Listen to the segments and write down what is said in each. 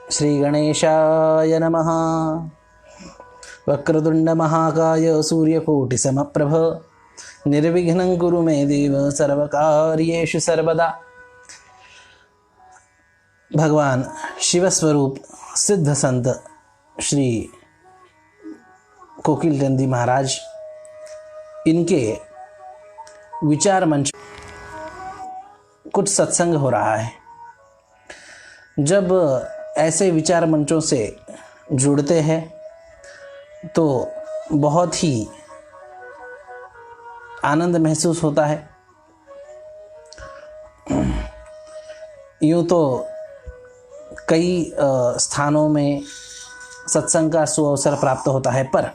श्री गणेशाय नमः। वक्रतुंड महाकाय सूर्यकोटि समप्रभ निर्विघ्नं कुरु मे देव सर्वकार्येषु सर्वदा। भगवान शिव स्वरूप सिद्ध संत श्री कोकिल चंदी महाराज, इनके विचार मंच कुछ सत्संग हो रहा है। जब ऐसे विचार मंचों से जुड़ते हैं तो बहुत ही आनंद महसूस होता है। यूँ तो कई स्थानों में सत्संग का सुअवसर प्राप्त होता है, पर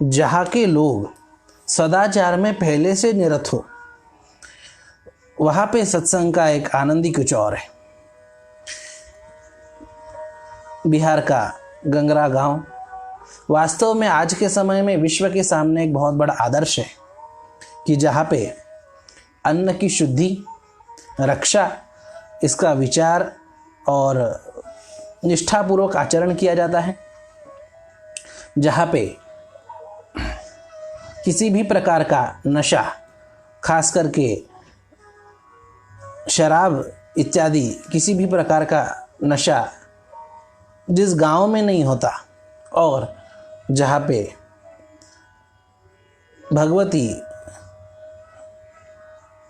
जहाँ के लोग सदाचार में पहले से निरत हो, वहाँ पे सत्संग का एक आनंद ही कुछ और है। बिहार का गंगरा गांव वास्तव में आज के समय में विश्व के सामने एक बहुत बड़ा आदर्श है कि जहाँ पे अन्न की शुद्धि, रक्षा, इसका विचार और निष्ठापूर्वक आचरण किया जाता है। जहाँ पे किसी भी प्रकार का नशा, खास करके शराब इत्यादि किसी भी प्रकार का नशा जिस गांव में नहीं होता, और जहाँ पे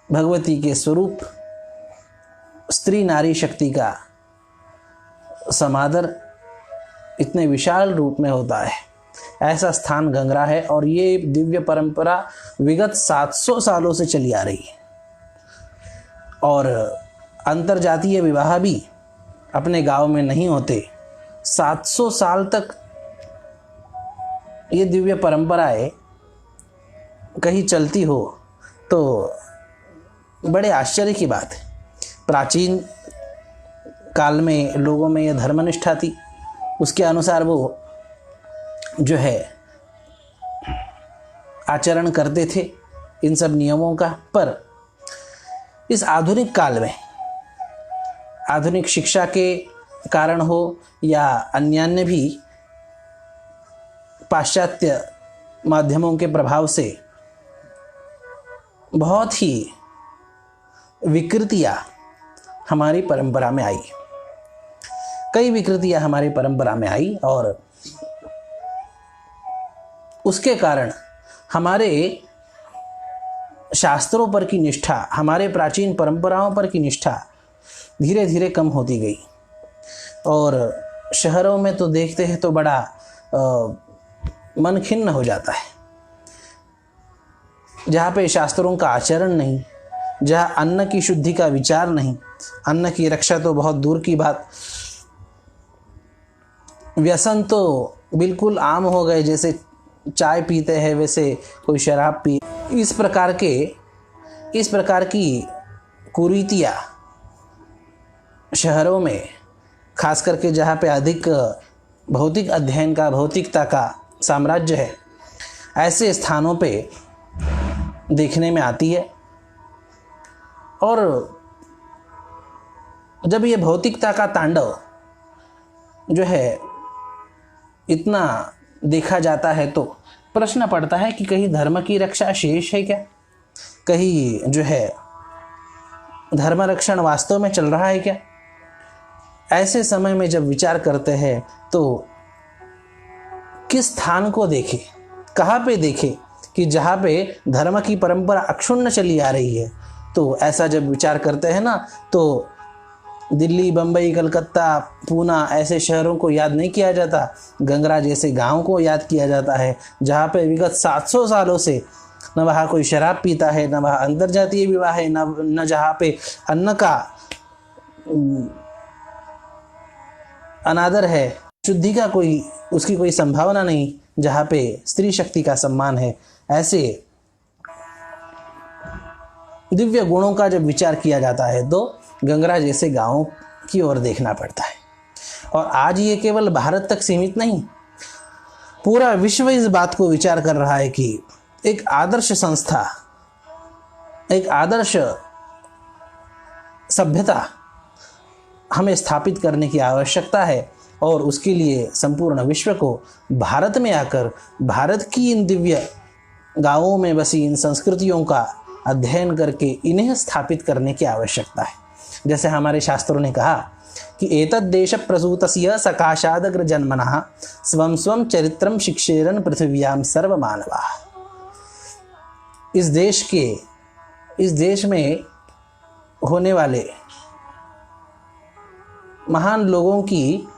भगवती के स्वरूप स्त्री नारी शक्ति का समादर इतने विशाल रूप में होता है, ऐसा स्थान गंगरा है। और ये दिव्य परंपरा विगत 700 सालों से चली आ रही है। और अंतरजातीय विवाह भी अपने गांव में नहीं होते। 700 साल तक ये दिव्य परंपराएं कहीं चलती हो तो बड़े आश्चर्य की बात है। प्राचीन काल में लोगों में ये धर्मनिष्ठा थी, उसके अनुसार वो जो है आचरण करते थे इन सब नियमों का। पर इस आधुनिक काल में आधुनिक शिक्षा के कारण हो या अन्यान्य भी पाश्चात्य माध्यमों के प्रभाव से बहुत ही विकृतियां हमारी परंपरा में आई। कई विकृतियां हमारी परंपरा में आई और उसके कारण हमारे शास्त्रों पर की निष्ठा, हमारे प्राचीन परंपराओं पर की निष्ठा धीरे धीरे कम होती गई। और शहरों में तो देखते हैं तो बड़ा मन खिन्न हो जाता है। जहाँ पे शास्त्रों का आचरण नहीं, जहाँ अन्न की शुद्धि का विचार नहीं, अन्न की रक्षा तो बहुत दूर की बात, व्यसन तो बिल्कुल आम हो गए। जैसे चाय पीते हैं वैसे कोई शराब पी। इस प्रकार की कुरीतियाँ शहरों में, खास करके जहाँ पे अधिक भौतिक अध्ययन का, भौतिकता का साम्राज्य है, ऐसे स्थानों पे देखने में आती है। और जब ये भौतिकता का तांडव जो है इतना देखा जाता है तो प्रश्न पड़ता है कि कहीं धर्म की रक्षा शेष है क्या? कहीं जो है धर्म रक्षण वास्तव में चल रहा है क्या? ऐसे समय में जब विचार करते हैं तो किस स्थान को देखें, कहाँ पे देखें कि जहाँ पे धर्म की परंपरा अक्षुण्ण चली आ रही है। तो ऐसा जब विचार करते हैं ना, तो दिल्ली, बम्बई, कलकत्ता, पूना ऐसे शहरों को याद नहीं किया जाता, गंगरा जैसे गांव को याद किया जाता है, जहाँ पे विगत 700 सालों से न वहाँ कोई शराब पीता है, न वहाँ अंतरजातीय विवाह है, न जहाँ पे अन्न का अनादर है, शुद्धि का उसकी कोई संभावना नहीं, जहाँ पे स्त्री शक्ति का सम्मान है। ऐसे दिव्य गुणों का जब विचार किया जाता है तो गंगरा जैसे गांवों की ओर देखना पड़ता है। और आज ये केवल भारत तक सीमित नहीं, पूरा विश्व इस बात को विचार कर रहा है कि एक आदर्श संस्था, एक आदर्श सभ्यता हमें स्थापित करने की आवश्यकता है और उसके लिए संपूर्ण विश्व को भारत में आकर भारत की इन दिव्य गांवों में बसी इन संस्कृतियों का अध्ययन करके इन्हें स्थापित करने की आवश्यकता है। जैसे हमारे शास्त्रों ने कहा कि एतद् देश प्रसूतस्य सकाशादग्र जन्मनः स्वं स्वं चरित्रम शिक्षेरन पृथिव्याम सर्व मानवा। इस देश में होने वाले महान लोगों की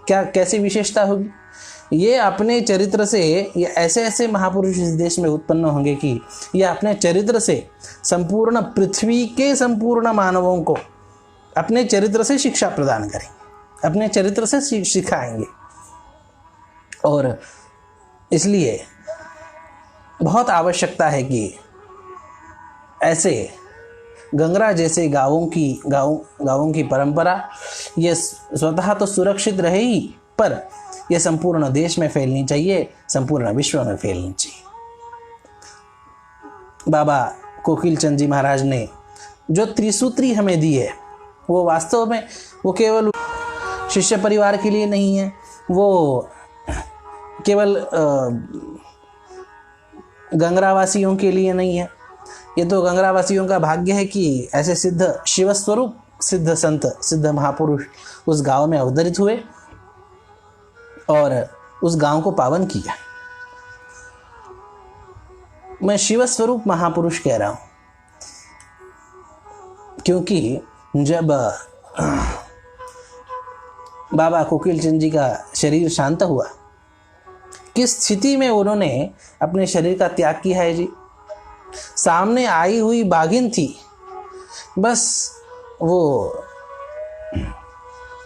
कैसी विशेषता होगी? ये अपने चरित्र से, ये ऐसे ऐसे महापुरुष इस देश में उत्पन्न होंगे कि ये अपने चरित्र से संपूर्ण पृथ्वी के संपूर्ण मानवों को अपने चरित्र से शिक्षा प्रदान करेंगे, अपने चरित्र से सिखाएंगे। और इसलिए बहुत आवश्यकता है कि ऐसे गंगरा जैसे गांवों की परंपरा ये स्वतः तो सुरक्षित रहे ही, पर यह संपूर्ण देश में फैलनी चाहिए, संपूर्ण विश्व में फैलनी चाहिए। बाबा कोकिल चंद जी महाराज ने जो त्रिसूत्री हमें दी है, वो वास्तव में वो केवल शिष्य परिवार के लिए नहीं है, वो केवल गंगरावासियों के लिए नहीं है। ये तो गंगरावासियों का भाग्य है कि ऐसे सिद्ध शिवस्वरूप सिद्ध संत, सिद्ध महापुरुष उस गांव में अवतरित हुए और उस गांव को पावन किया। मैं शिवस्वरूप महापुरुष कह रहा हूं क्योंकि जब बाबा कोकिल चंद जी का शरीर शांत हुआ, किस स्थिति में उन्होंने अपने शरीर का त्याग किया है जी। सामने आई हुई बाघिन थी, बस वो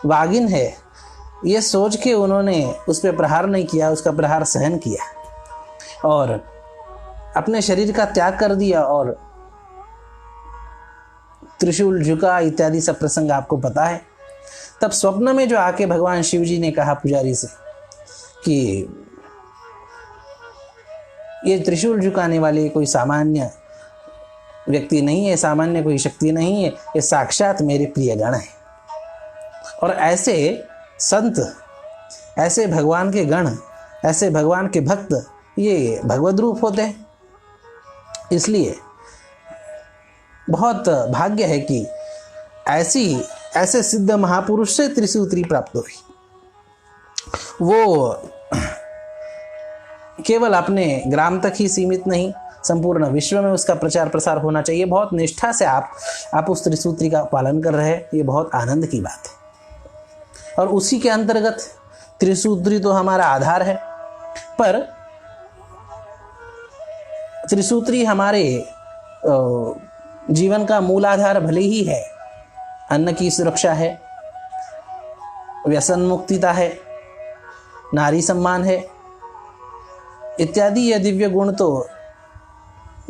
बाघिन है ये सोच के उन्होंने उस पर प्रहार नहीं किया, उसका प्रहार सहन किया और अपने शरीर का त्याग कर दिया और त्रिशूल झुका इत्यादि सब प्रसंग आपको पता है। तब स्वप्न में जो आके भगवान शिव जी ने कहा पुजारी से कि ये त्रिशूल झुकाने वाले कोई सामान्य व्यक्ति नहीं है, सामान्य कोई शक्ति नहीं है, ये साक्षात मेरे प्रिय गण है। और ऐसे संत, ऐसे भगवान के गण, ऐसे भगवान के भक्त ये भगवद रूप होते हैं। इसलिए बहुत भाग्य है कि ऐसे सिद्ध महापुरुष से त्रिसूत्री प्राप्त हुई। वो केवल अपने ग्राम तक ही सीमित नहीं, संपूर्ण विश्व में उसका प्रचार प्रसार होना चाहिए। बहुत निष्ठा से आप उस त्रिसूत्री का पालन कर रहे हैं, ये बहुत आनंद की बात है। और उसी के अंतर्गत त्रिसूत्री तो हमारा आधार है, पर त्रिसूत्री हमारे जीवन का मूल आधार भले ही है। अन्न की सुरक्षा है, व्यसन मुक्तिता है, नारी सम्मान है इत्यादि। ये दिव्य गुण तो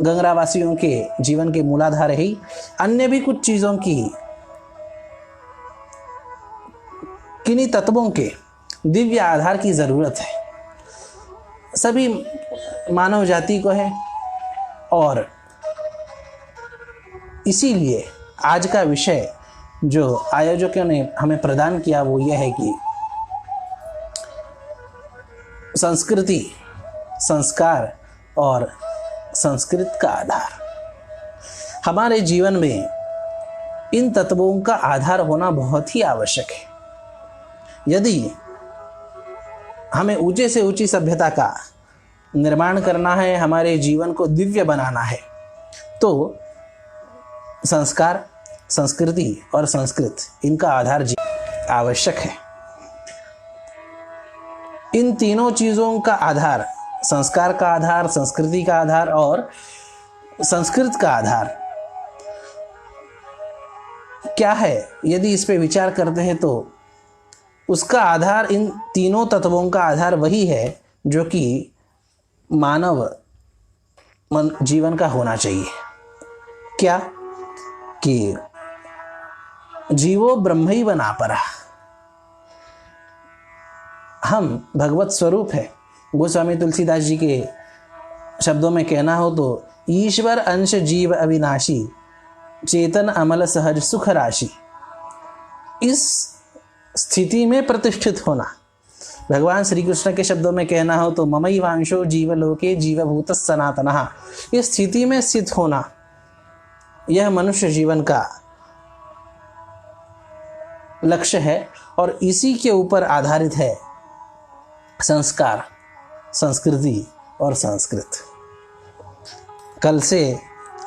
गंगरावासियों के जीवन के मूलाधार है ही। अन्य भी कुछ चीजों की, किन्हीं तत्वों के दिव्य आधार की जरूरत है, सभी मानव जाति को है। और इसीलिए आज का विषय जो आयोजकों ने हमें प्रदान किया वो यह है कि संस्कृति, संस्कार और संस्कृत का आधार। हमारे जीवन में इन तत्वों का आधार होना बहुत ही आवश्यक है। यदि हमें ऊंचे से ऊंची सभ्यता का निर्माण करना है, हमारे जीवन को दिव्य बनाना है, तो संस्कार, संस्कृति और संस्कृत इनका आधार आवश्यक है। इन तीनों चीजों का आधार, संस्कार का आधार, संस्कृति का आधार और संस्कृत का आधार क्या है, यदि इस पे विचार करते हैं तो उसका आधार, इन तीनों तत्वों का आधार वही है जो कि मानव जीवन का होना चाहिए। क्या कि जीवो ब्रह्मैव नापरः, हम भगवत स्वरूप है। गोस्वामी तुलसीदास जी के शब्दों में कहना हो तो ईश्वर अंश जीव अविनाशी, चेतन अमल सहज सुख राशि। इस स्थिति में प्रतिष्ठित होना, भगवान श्री कृष्ण के शब्दों में कहना हो तो ममई वांशो जीवलोके जीवभूत सनातनः, इस स्थिति में स्थित होना, यह मनुष्य जीवन का लक्ष्य है और इसी के ऊपर आधारित है संस्कार, संस्कृति और संस्कृत। कल से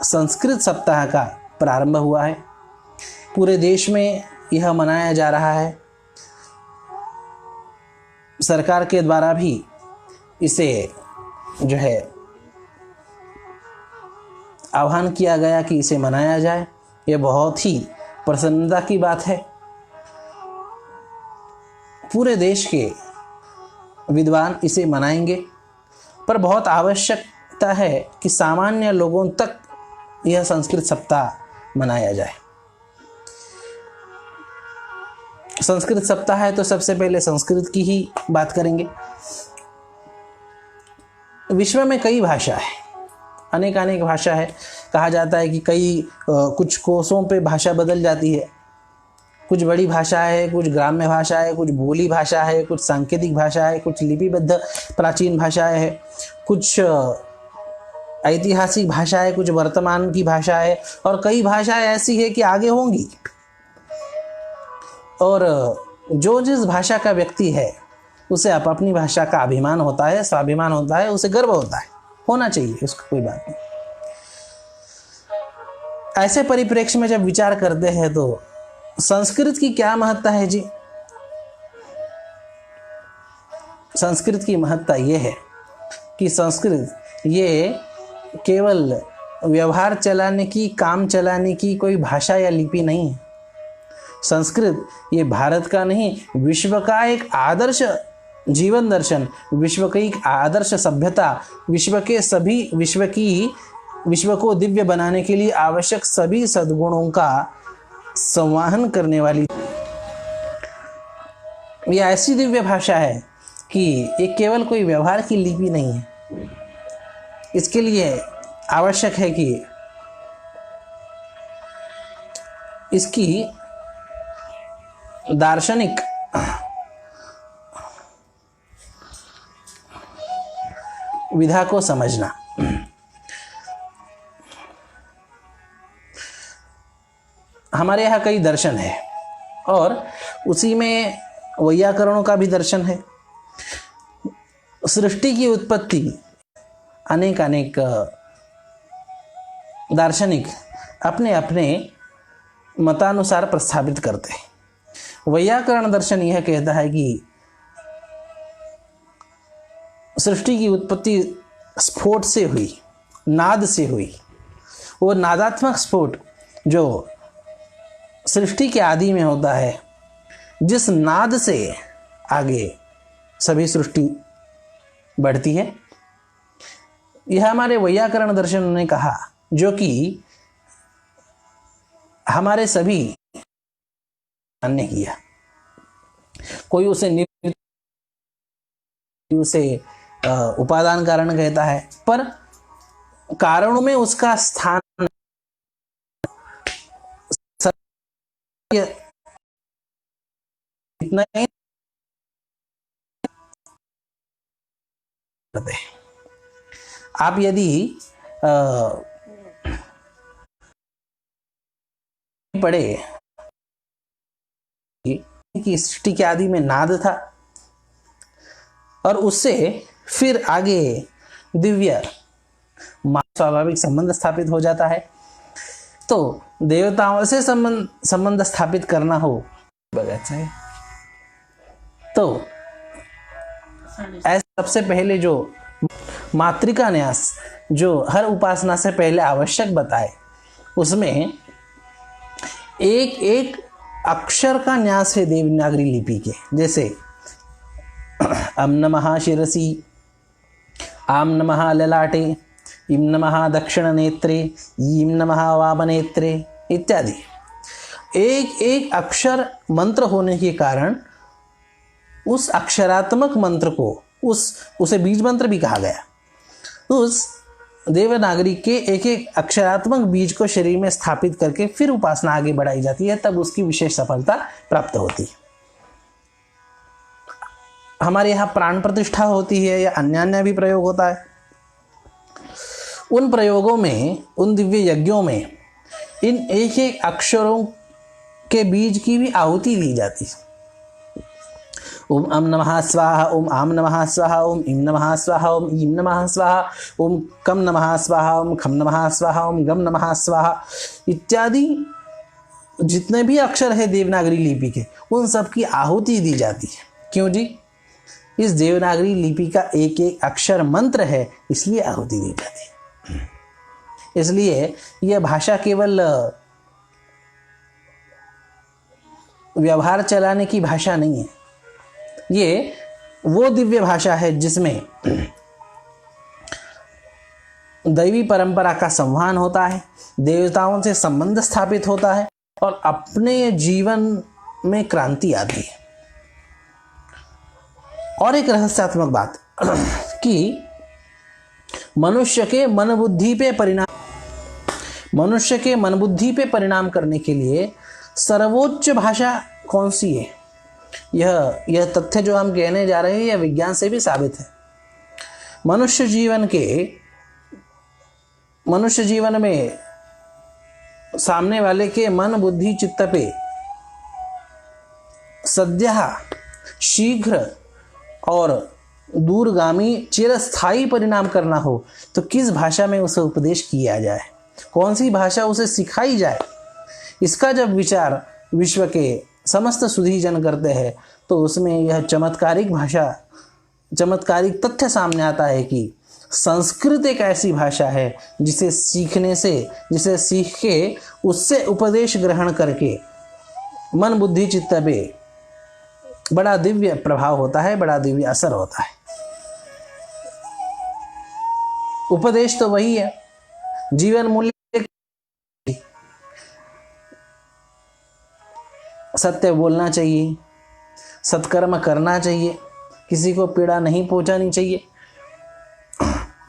संस्कृत सप्ताह का प्रारंभ हुआ है, पूरे देश में यह मनाया जा रहा है। सरकार के द्वारा भी इसे जो है आह्वान किया गया कि इसे मनाया जाए। यह बहुत ही प्रसन्नता की बात है। पूरे देश के विद्वान इसे मनाएंगे, पर बहुत आवश्यकता है कि सामान्य लोगों तक यह संस्कृत सप्ताह मनाया जाए। संस्कृत सप्ताह है तो सबसे पहले संस्कृत की ही बात करेंगे। विश्व में कई भाषा है, अनेक भाषा है। कहा जाता है कि कुछ कोसों पे भाषा बदल जाती है। कुछ बड़ी भाषा है, कुछ ग्राम्य भाषा है, कुछ बोली भाषा है, कुछ सांकेतिक भाषा है, कुछ लिपिबद्ध प्राचीन भाषाएं है, कुछ ऐतिहासिक भाषा है, कुछ वर्तमान की भाषा है, और कई भाषाएं ऐसी है कि आगे होंगी। और जो जिस भाषा का व्यक्ति है उसे अपनी भाषा का अभिमान होता है, स्वाभिमान होता है, उसे गर्व होता है, होना चाहिए, उसका कोई बात नहीं। ऐसे परिप्रेक्ष्य में जब विचार करते हैं तो संस्कृत की क्या महत्ता है जी? संस्कृत की महत्ता यह है कि संस्कृत ये केवल व्यवहार चलाने की, काम चलाने की कोई भाषा या लिपि नहीं है। संस्कृत ये भारत का नहीं, विश्व का एक आदर्श जीवन दर्शन, विश्व की एक आदर्श सभ्यता, विश्व को दिव्य बनाने के लिए आवश्यक सभी सद्गुणों का संवाहन करने वाली यह ऐसी दिव्य भाषा है कि ये केवल कोई व्यवहार की लिपि नहीं है। इसके लिए आवश्यक है कि इसकी दार्शनिक विधा को समझना। हमारे यहाँ कई दर्शन है और उसी में वैयाकरणों का भी दर्शन है। सृष्टि की उत्पत्ति अनेक दार्शनिक अपने अपने मतानुसार प्रस्थापित करते हैं। वैयाकरण दर्शन यह कहता है कि सृष्टि की उत्पत्ति स्फोट से हुई, नाद से हुई। वो नादात्मक स्फोट जो सृष्टि के आदि में होता है, जिस नाद से आगे सभी सृष्टि बढ़ती है, यह हमारे वैयाकरण दर्शन ने कहा, जो कि हमारे सभी मान्य किया। कोई उसे उपादान कारण कहता है, पर कारणों में उसका स्थान इतना ही आप यदि पढ़े कि सृष्टि के आदि में नाद था और उससे फिर आगे दिव्य स्वाभाविक संबंध स्थापित हो जाता है, तो देवताओं से संबंध स्थापित करना हो बगैर है, तो ऐसा सबसे पहले जो मातृका न्यास जो हर उपासना से पहले आवश्यक बताए, उसमें एक एक अक्षर का न्यास है देवनागरी लिपि के। जैसे अम नमः शिरसि, आम नमः ललाटे, इम नमः दक्षिण नेत्रे, ईम नमः वाम नेत्रे इत्यादि। एक एक अक्षर मंत्र होने के कारण उस अक्षरात्मक मंत्र को उसे बीज मंत्र भी कहा गया। उस देवनागरी के एक एक अक्षरात्मक बीज को शरीर में स्थापित करके फिर उपासना आगे बढ़ाई जाती है, तब उसकी विशेष सफलता प्राप्त होती है। हमारे यहाँ प्राण प्रतिष्ठा होती है या अन्य अन्य भी प्रयोग होता है। उन प्रयोगों में, उन दिव्य यज्ञों में इन एक एक अक्षरों के बीज की भी आहुति दी जाती है। ओम अम नमः स्वाहा, ओम आम नमः स्वाहा, ओम इम नमः स्वाहा, ओम ईम नमः स्वाहा, ओम कम नमः स्वाहा, ओम खम नमः स्वाहा, ओम गम नमः स्वाहा इत्यादि जितने भी अक्षर है देवनागरी लिपि के, उन सब की आहुति दी जाती है। क्यों जी? इस देवनागरी लिपि का एक एक अक्षर मंत्र है, इसलिए आहुति दी जाती है। इसलिए यह भाषा केवल व्यवहार चलाने की भाषा नहीं है, ये वो दिव्य भाषा है जिसमें दैवी परंपरा का संवहन होता है, देवताओं से संबंध स्थापित होता है और अपने जीवन में क्रांति आती है। और एक रहस्यात्मक बात कि मनुष्य के मन बुद्धि पे परिणाम करने के लिए सर्वोच्च भाषा कौन सी है, यह तथ्य जो हम कहने जा रहे हैं यह विज्ञान से भी साबित है। मनुष्य जीवन में सामने वाले के मन बुद्धि चित्त पे सद्यः, शीघ्र और दूरगामी चिरस्थायी परिणाम करना हो तो किस भाषा में उसे उपदेश किया जाए, कौन सी भाषा उसे सिखाई जाए, इसका जब विचार विश्व के समस्त सुधीजन करते हैं तो उसमें यह चमत्कारिक तथ्य सामने आता है कि संस्कृत एक ऐसी भाषा है जिसे सीख के उससे उपदेश ग्रहण करके मन बुद्धि चित्त पे बड़ा दिव्य प्रभाव होता है, बड़ा दिव्य असर होता है। उपदेश तो वही है, जीवन मूल्य सत्य बोलना चाहिए, सत्कर्म करना चाहिए, किसी को पीड़ा नहीं पहुंचानी चाहिए,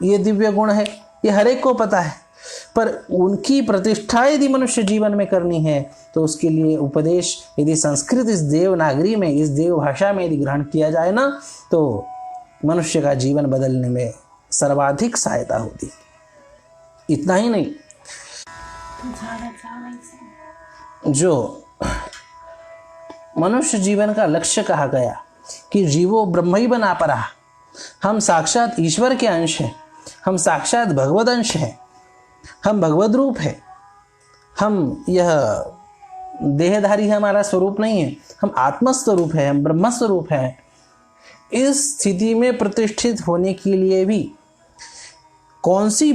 ये दिव्य गुण है, ये हर एक को पता है। पर उनकी प्रतिष्ठा यदि मनुष्य जीवन में करनी है तो उसके लिए उपदेश यदि संस्कृत इस देवनागरी में, इस देव भाषा में यदि ग्रहण किया जाए ना तो मनुष्य का जीवन बदलने में सर्वाधिक सहायता होती। इतना ही नहीं, जो मनुष्य जीवन का लक्ष्य कहा गया कि जीवो ब्रह्म ही बना परा, हम साक्षात ईश्वर के अंश हैं, हम साक्षात भगवद अंश हैं, हम भगवद रूप है, हम यह देहधारी हमारा स्वरूप नहीं है, हम आत्मस्वरूप है, हम ब्रह्म स्वरूप है। इस स्थिति में प्रतिष्ठित होने के लिए भी कौन सी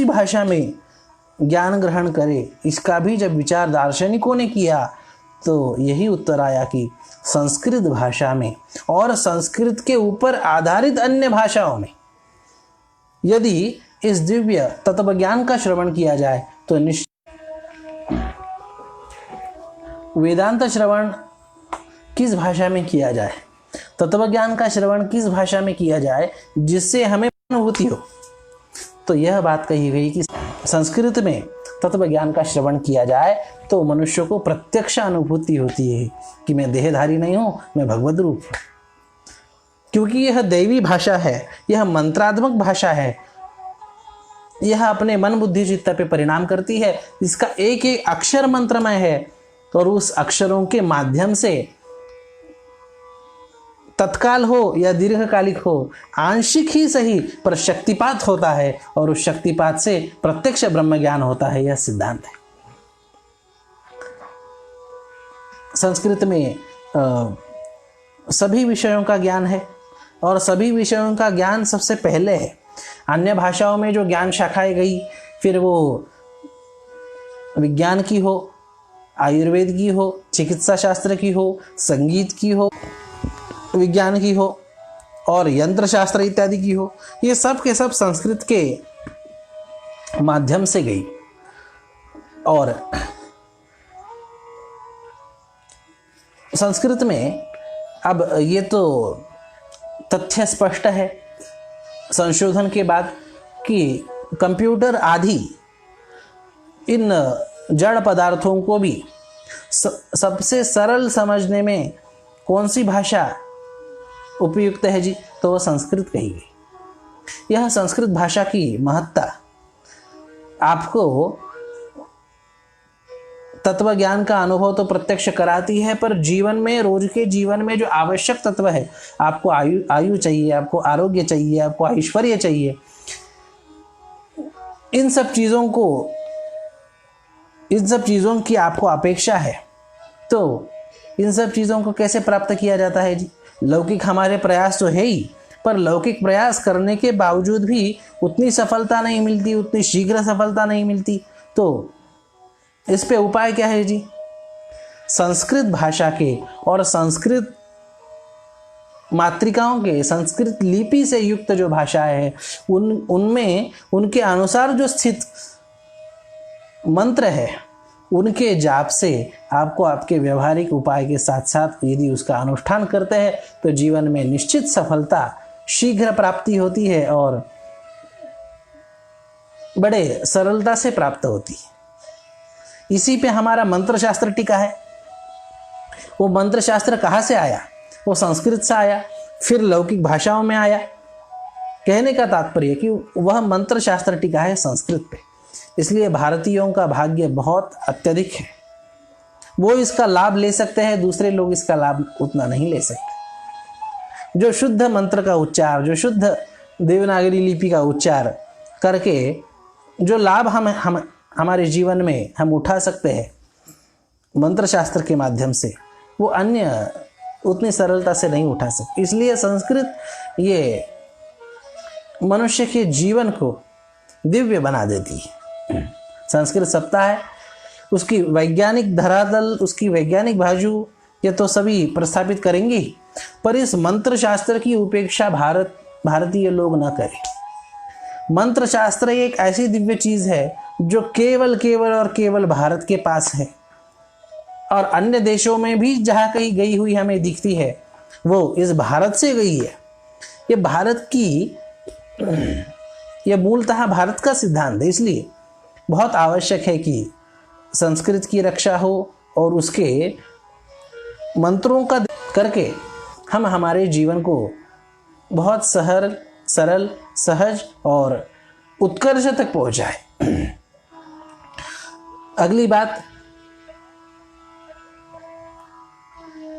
भाषा में ज्ञान ग्रहण करे, इसका भी जब विचार दार्शनिकों ने किया तो यही उत्तर आया कि संस्कृत भाषा में और संस्कृत के ऊपर आधारित अन्य भाषाओं में यदि इस दिव्य तत्व ज्ञान का श्रवण किया जाए तो वेदांत श्रवण किस भाषा में किया जाए, तत्व ज्ञान का श्रवण किस भाषा में किया जाए जिससे हमें अनुभूति हो, तो यह बात कही गई कि संस्कृत में तत्व ज्ञान का श्रवण किया जाए तो मनुष्य को प्रत्यक्ष अनुभूति होती है कि मैं देहधारी नहीं हूं, मैं भगवद रूप हूं। क्योंकि यह दैवी भाषा है, यह मंत्रात्मक भाषा है, यह अपने मन बुद्धि चित्त पे परिणाम करती है, इसका एक एक अक्षर मंत्रमय है और उस अक्षरों के माध्यम से तत्काल हो या दीर्घकालिक हो, आंशिक ही सही पर शक्तिपात होता है और उस शक्तिपात से प्रत्यक्ष ब्रह्म ज्ञान होता है, यह सिद्धांत है। संस्कृत में सभी विषयों का ज्ञान है और सभी विषयों का ज्ञान सबसे पहले है। अन्य भाषाओं में जो ज्ञान शाखाएं गई, फिर वो विज्ञान की हो, आयुर्वेद की हो, चिकित्सा शास्त्र की हो, संगीत की हो, विज्ञान की हो और यंत्र शास्त्र इत्यादि की हो, ये सब के सब संस्कृत के माध्यम से गई। और संस्कृत में अब ये तो तथ्य स्पष्ट है, संशोधन के बाद कि कंप्यूटर आदि इन जड़ पदार्थों को भी सबसे सरल समझने में कौन सी भाषा उपयुक्त है जी? तो वह संस्कृत कही गई। यह संस्कृत भाषा की महत्ता आपको तत्व ज्ञान का अनुभव तो प्रत्यक्ष कराती है, पर जीवन में, रोज के जीवन में जो आवश्यक तत्व है, आपको आयु चाहिए, आपको आरोग्य चाहिए, आपको ऐश्वर्य चाहिए, इन सब चीज़ों की आपको अपेक्षा है, तो इन सब चीज़ों को कैसे प्राप्त किया जाता है जी? लौकिक हमारे प्रयास तो है ही, पर लौकिक प्रयास करने के बावजूद भी उतनी सफलता नहीं मिलती, उतनी शीघ्र सफलता नहीं मिलती। तो इस पे उपाय क्या है जी? संस्कृत भाषा के और संस्कृत मातृकाओं के, संस्कृत लिपि से युक्त जो भाषाएं हैं, उनमें उनके अनुसार जो स्थित मंत्र है, उनके जाप से आपको आपके व्यवहारिक उपाय के साथ साथ यदि उसका अनुष्ठान करते हैं तो जीवन में निश्चित सफलता शीघ्र प्राप्ति होती है और बड़े सरलता से प्राप्त होती है। इसी पे हमारा मंत्र शास्त्र टिका है। वो मंत्र शास्त्र कहाँ से आया? वो संस्कृत से आया, फिर लौकिक भाषाओं में आया। कहने का तात्पर्य कि वह मंत्र शास्त्र टिका है संस्कृत पे, इसलिए भारतीयों का भाग्य बहुत अत्यधिक है। वो इसका लाभ ले सकते हैं, दूसरे लोग इसका लाभ उतना नहीं ले सकते। जो शुद्ध मंत्र का उच्चार, जो शुद्ध देवनागरी लिपि का उच्चार करके जो लाभ हम हमारे जीवन में हम उठा सकते हैं मंत्र शास्त्र के माध्यम से, वो अन्य उतनी सरलता से नहीं उठा सकते। इसलिए संस्कृत ये मनुष्य के जीवन को दिव्य बना देती है। संस्कृत सत्ता है, उसकी वैज्ञानिक धरातल, उसकी वैज्ञानिक बाजू ये तो सभी प्रस्थापित करेंगे, पर इस मंत्र शास्त्र की उपेक्षा भारतीय लोग न करें। मंत्र शास्त्र एक ऐसी दिव्य चीज है जो केवल और केवल भारत के पास है, और अन्य देशों में भी जहाँ कहीं गई हुई हमें दिखती है वो इस भारत से गई है। ये भारत की, ये मूलतः भारत का सिद्धांत है। इसलिए बहुत आवश्यक है कि संस्कृत की रक्षा हो और उसके मंत्रों का करके हम हमारे जीवन को बहुत सरल, सहज और उत्कर्ष तक पहुंचाए। अगली बात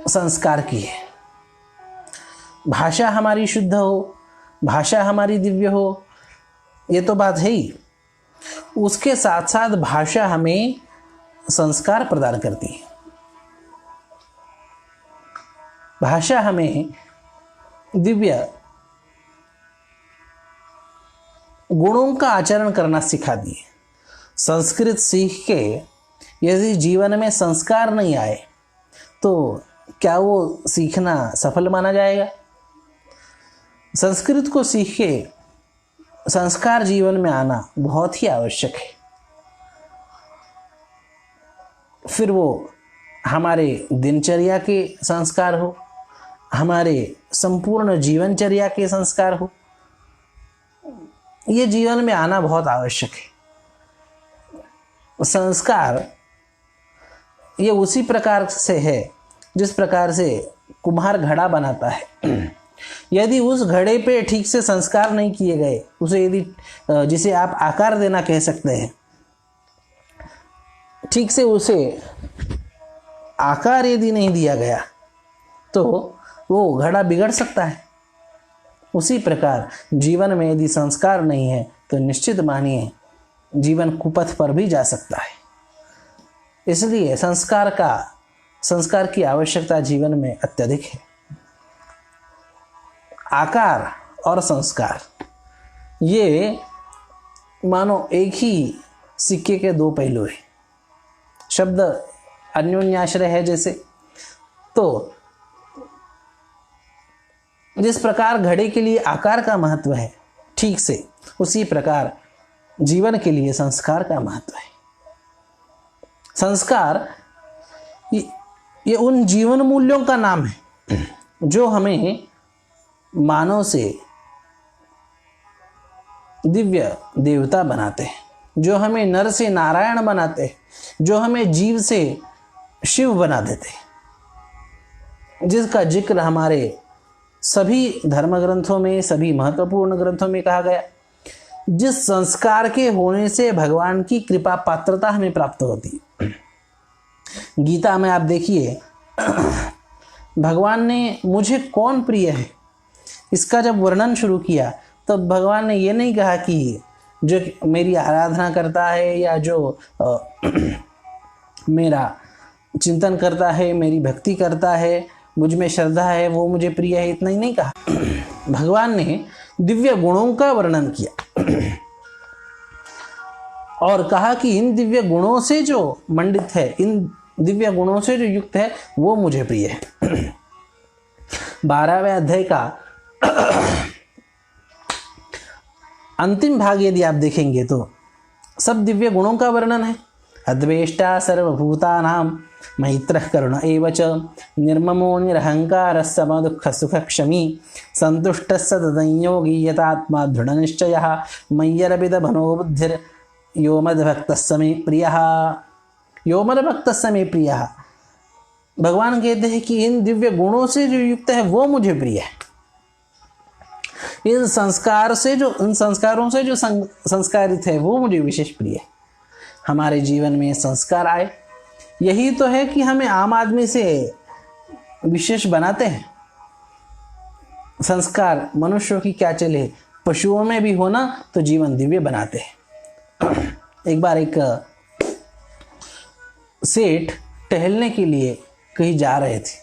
संस्कार की है। भाषा हमारी शुद्ध हो, भाषा हमारी दिव्य हो, ये तो बात है ही। उसके साथ साथ भाषा हमें संस्कार प्रदान करती है। भाषा हमें दिव्य गुणों का आचरण करना सिखाती है। संस्कृत सीख के यदि जीवन में संस्कार नहीं आए तो क्या वो सीखना सफल माना जाएगा? संस्कृत को सीख के संस्कार जीवन में आना बहुत ही आवश्यक है। फिर वो हमारे दिनचर्या के संस्कार हो, हमारे संपूर्ण जीवनचर्या के संस्कार हो, ये जीवन में आना बहुत आवश्यक है। संस्कार ये उसी प्रकार से है जिस प्रकार से कुम्हार घड़ा बनाता है। यदि उस घड़े पे ठीक से संस्कार नहीं किए गए, उसे यदि जिसे आप आकार देना कह सकते हैं, ठीक से उसे आकार यदि नहीं दिया गया तो वो घड़ा बिगड़ सकता है। उसी प्रकार जीवन में यदि संस्कार नहीं है तो निश्चित मानिए जीवन कुपथ पर भी जा सकता है। इसलिए संस्कार की आवश्यकता जीवन में अत्यधिक है। आकार और संस्कार ये मानो एक ही सिक्के के दो पहलू हैं। शब्द अन्योन्याश्रय है जैसे, तो जिस प्रकार घड़े के लिए आकार का महत्व है, ठीक से उसी प्रकार जीवन के लिए संस्कार का महत्व है। संस्कार ये उन जीवन मूल्यों का नाम है जो हमें मानव से दिव्य देवता बनाते हैं, जो हमें नर से नारायण बनाते हैं, जो हमें जीव से शिव बना देते हैं, जिसका जिक्र हमारे सभी धर्म ग्रंथों में, सभी महत्वपूर्ण ग्रंथों में कहा गया, जिस संस्कार के होने से भगवान की कृपा पात्रता हमें प्राप्त होती है। गीता में आप देखिए, भगवान ने मुझे कौन प्रिय है इसका जब वर्णन शुरू किया, तब भगवान ने ये नहीं कहा कि जो मेरी आराधना करता है या जो मेरा चिंतन करता है, मेरी भक्ति करता है, मुझ में श्रद्धा है, वो मुझे प्रिय है, इतना ही नहीं कहा। भगवान ने दिव्य गुणों का वर्णन किया और कहा कि इन दिव्य गुणों से जो मंडित है, इन दिव्य गुणों से जो युक्त है, वो मुझे प्रिय है। 12वें अध्याय का अंतिम भाग यदि आप देखेंगे तो सब दिव्य गुणों का वर्णन है। अद्वेष्टा सर्वभूतानां मैत्रः करुण एव च निर्ममो निरहंकारः समदुःखः सुखक्षमी सन्तुष्टः सततं यतात्मा दृढनिश्चयः मय्यर्पितमनो बुद्धिर् यो मद्भक्तः स मे प्रियः। यो मद्भक्तः स मे प्रियः। भगवान कहते हैं कि इन दिव्य गुणों से जो युक्त है वो मुझे प्रिय है। इन संस्कारों से जो संस्कारित है वो मुझे विशेष प्रिय है। हमारे जीवन में संस्कार आए, यही तो है कि हमें आम आदमी से विशेष बनाते हैं। संस्कार मनुष्यों की क्या चले, पशुओं में भी होना तो जीवन दिव्य बनाते हैं। एक बार एक सेठ टहलने के लिए कहीं जा रहे थे,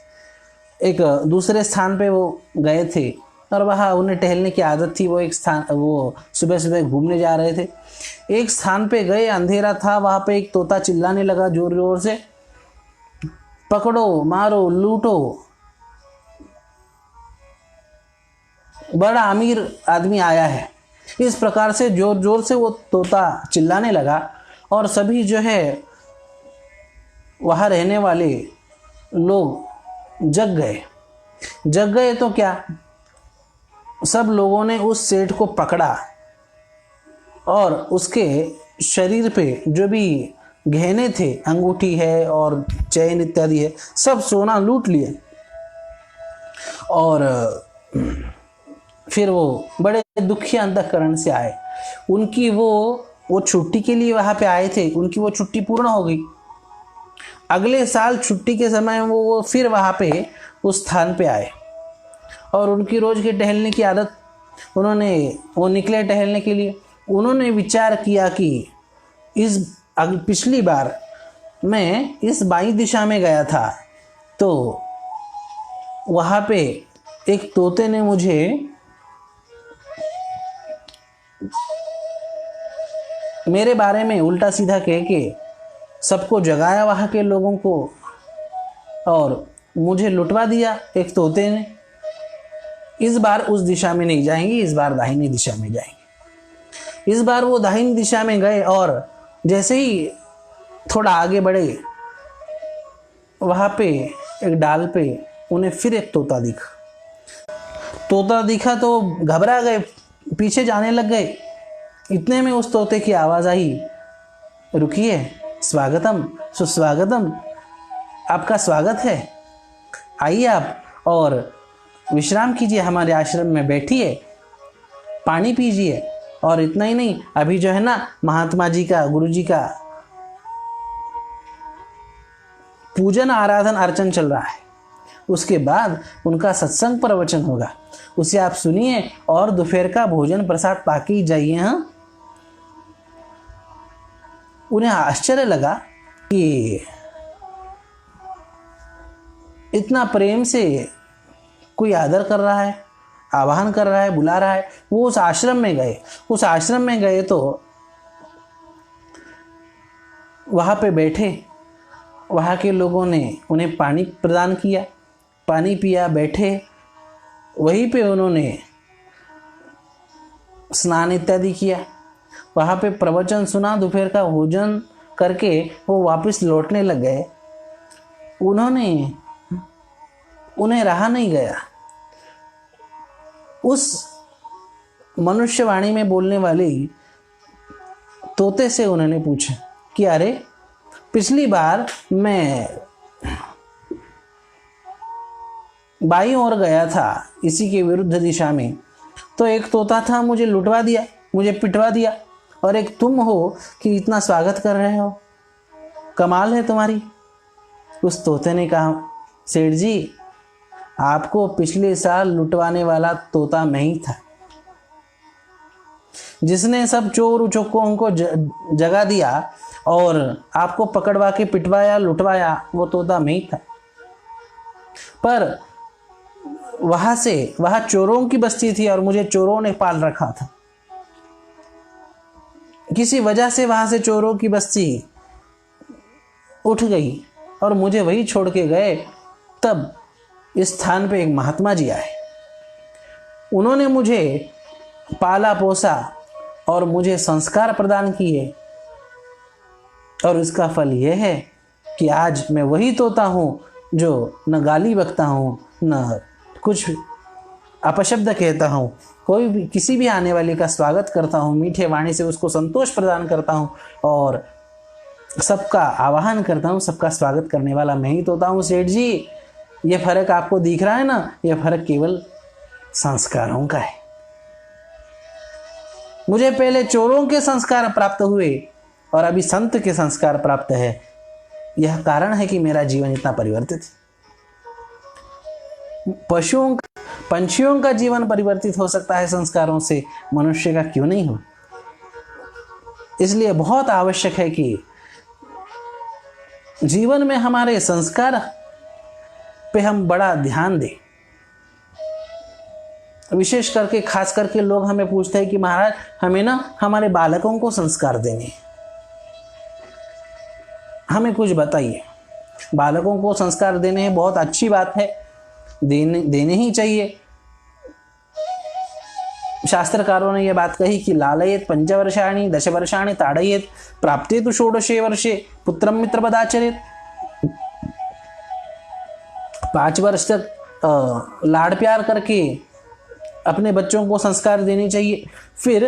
एक दूसरे स्थान पे वो गए थे और वहाँ उन्हें टहलने की आदत थी। वो सुबह सुबह घूमने जा रहे थे। एक स्थान पे गए, अंधेरा था, वहाँ पे एक तोता चिल्लाने लगा जोर जोर से, पकड़ो, मारो, लूटो। बड़ा अमीर आदमी आया है। इस प्रकार से जोर जोर से वो तोता चिल्लाने लगा और सभी जो है वहाँ रहने वाले लोग जग गए तो क्या, सब लोगों ने उस सेठ को पकड़ा और उसके शरीर पे जो भी गहने थे, अंगूठी है और चैन इत्यादि है, सब सोना लूट लिए। और फिर वो बड़े दुखी अंतःकरण से आए। उनकी वो छुट्टी के लिए वहाँ पे आए थे, उनकी वो छुट्टी पूर्ण हो गई। अगले साल छुट्टी के समय वो फिर वहाँ पे उस स्थान पे आए और उनकी रोज के टहलने की आदत, वो निकले टहलने के लिए। उन्होंने विचार किया कि पिछली बार मैं इस बाईं दिशा में गया था तो वहाँ पे एक तोते ने मुझे मेरे बारे में उल्टा सीधा कह के सबको जगाया, वहाँ के लोगों को, और मुझे लुटवा दिया एक तोते ने। इस बार उस दिशा में नहीं जाएंगे, इस बार दाहिनी दिशा में जाएंगे। इस बार वो दाहिनी दिशा में गए और जैसे ही थोड़ा आगे बढ़े, वहाँ पे एक डाल पे उन्हें फिर एक तोता दिखा तो घबरा गए, पीछे जाने लग गए। इतने में उस तोते की आवाज़ आई, रुकिए, स्वागतम सुस्वागतम, आपका स्वागत है, आइए आप और विश्राम कीजिए, हमारे आश्रम में बैठिए, पानी पीजिए। और इतना ही नहीं, अभी जो है ना महात्मा जी का, गुरु जी का पूजन आराधन अर्चन चल रहा है, उसके बाद उनका सत्संग प्रवचन होगा, उसे आप सुनिए और दोपहर का भोजन प्रसाद पाके ही जाइए। हाँ, उन्हें आश्चर्य लगा कि इतना प्रेम से कोई आदर कर रहा है, आवाहन कर रहा है, बुला रहा है। वो उस आश्रम में गए तो वहाँ पे बैठे, वहाँ के लोगों ने उन्हें पानी प्रदान किया, पानी पिया, बैठे। वहीं पे उन्होंने स्नान इत्यादि किया, वहाँ पे प्रवचन सुना, दोपहर का भोजन करके वो वापस लौटने लग गए। उन्हें रहा नहीं गया, उस मनुष्यवाणी में बोलने वाले तोते से उन्होंने पूछा कि अरे, पिछली बार मैं बाईं ओर गया था इसी के विरुद्ध दिशा में, तो एक तोता था, मुझे लुटवा दिया, मुझे पिटवा दिया, और एक तुम हो कि इतना स्वागत कर रहे हो, कमाल है तुम्हारी। उस तोते ने कहा, सेठ जी, आपको पिछले साल लुटवाने वाला तोता मैं ही था, जिसने सब चोर उचक्कों को जगा दिया और आपको पकड़वा के पिटवाया, लुटवाया, वो तोता मैं ही था। पर वहां चोरों की बस्ती थी और मुझे चोरों ने पाल रखा था। किसी वजह से वहां से चोरों की बस्ती उठ गई और मुझे वही छोड़ के गए। तब इस स्थान पे एक महात्मा जी आए, उन्होंने मुझे पाला पोसा और मुझे संस्कार प्रदान किए, और इसका फल यह है कि आज मैं वही तोता हूँ जो न गाली बकता हूँ, न कुछ अपशब्द कहता हूँ, कोई भी किसी भी आने वाले का स्वागत करता हूँ, मीठे वाणी से उसको संतोष प्रदान करता हूँ और सबका आवाहन करता हूँ। सबका स्वागत करने वाला मैं ही तोता हूँ। सेठ जी, ये फर्क आपको दिख रहा है ना, ये फर्क केवल संस्कारों का है। मुझे पहले चोरों के संस्कार प्राप्त हुए और अभी संत के संस्कार प्राप्त है। यह कारण है कि मेरा जीवन इतना परिवर्तित है। पंछियों का जीवन परिवर्तित हो सकता है संस्कारों से, मनुष्य का क्यों नहीं हो। इसलिए बहुत आवश्यक है कि जीवन में हमारे संस्कार पे हम बड़ा ध्यान दें। विशेष करके खास करके लोग हमें पूछते हैं कि महाराज, हमें ना हमारे बालकों को संस्कार देने, हमें कुछ बताइए। बालकों को संस्कार देने हैं, बहुत अच्छी बात है, देने ही चाहिए। शास्त्रकारों ने यह बात कही कि लालयेत पंचवर्षाणि दशवर्षाणि ताड़येत प्राप्ते तु षोडशे वर्षे पुत्रम मित्रपदाचरेत। 5 वर्ष तक लाड़ प्यार करके अपने बच्चों को संस्कार देने चाहिए। फिर